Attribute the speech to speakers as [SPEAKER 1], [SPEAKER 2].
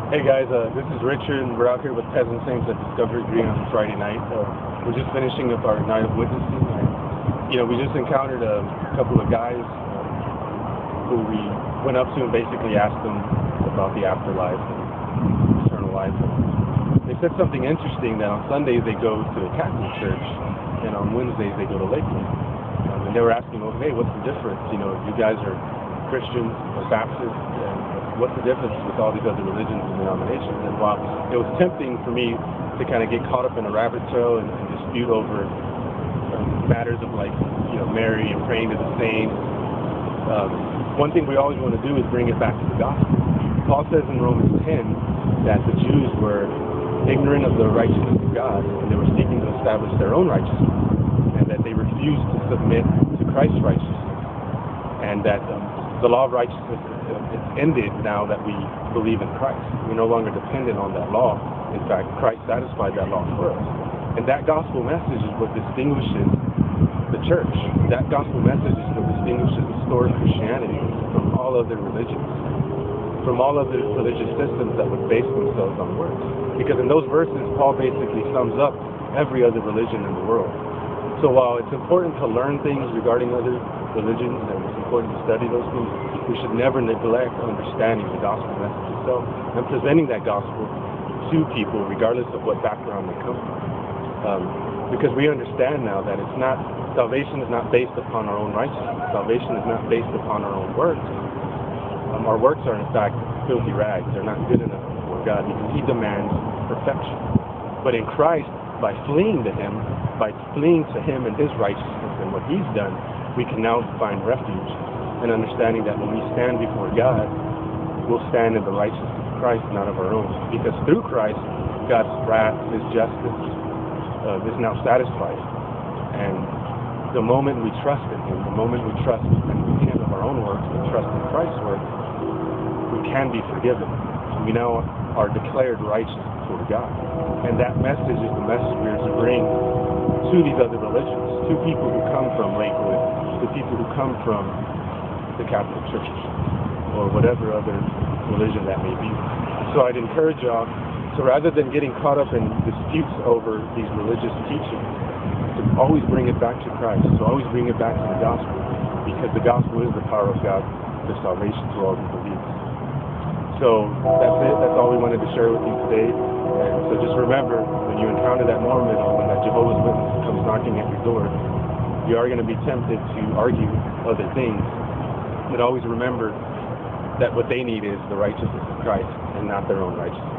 [SPEAKER 1] Hey guys, this is Richard, and we're out here with Peasant Saints at Discovery Green on Friday night. We're just finishing up our night of witnessing, and we just encountered a couple of guys who we went up to and basically asked them about the afterlife and eternal life. And they said something interesting, that on Sundays they go to a Catholic church, and on Wednesdays they go to Lakeland. And they were asking, well, hey, what's the difference? You guys are Christians or Baptists, and what's the difference with all these other religions and denominations? And while it was tempting for me to kind of get caught up in a rabbit trail and dispute over matters of Mary and praying to the saints, one thing we always want to do is bring it back to the gospel. Paul says in Romans 10 that the Jews were ignorant of the righteousness of God, and they were seeking to establish their own righteousness, and that they refused to submit to Christ's righteousness, and that the law of righteousness is ended now that we believe in Christ. We're no longer dependent on that law. In fact, Christ satisfied that law for us. And that gospel message is what distinguishes the church. That gospel message is what distinguishes the story of Christianity from all other religions, from all other religious systems that would base themselves on works. Because in those verses, Paul basically sums up every other religion in the world. So while it's important to learn things regarding other religions, and it's important to study those things, we should never neglect understanding the gospel message itself and presenting that gospel to people regardless of what background they come from. Because we understand now that salvation is not based upon our own righteousness. Salvation is not based upon our own works. Our works are in fact filthy rags. They're not good enough before God because He demands perfection. But in Christ, by fleeing to Him and His righteousness and what He's done, we can now find refuge in understanding that when we stand before God, we'll stand in the righteousness of Christ, not of our own. Because through Christ, God's wrath, His justice is now satisfied. And the moment we trust in Him, the moment we trust and repent of our own works and trust in Christ's work, we can be forgiven. We now are declared righteous before God. And that message is the message we are to bring to these other religions, to people who come from Lakewood, to people who come from the Catholic Church, or whatever other religion that may be. So I'd encourage y'all, so rather than getting caught up in disputes over these religious teachings, to always bring it back to Christ, to always bring it back to the gospel, because the gospel is the power of God for salvation to all who believe. So that's it. That's all we wanted to share with you today. And so just remember, when you encounter that Mormon or when that Jehovah's Witness comes knocking at your door, you are going to be tempted to argue other things. But always remember that what they need is the righteousness of Christ and not their own righteousness.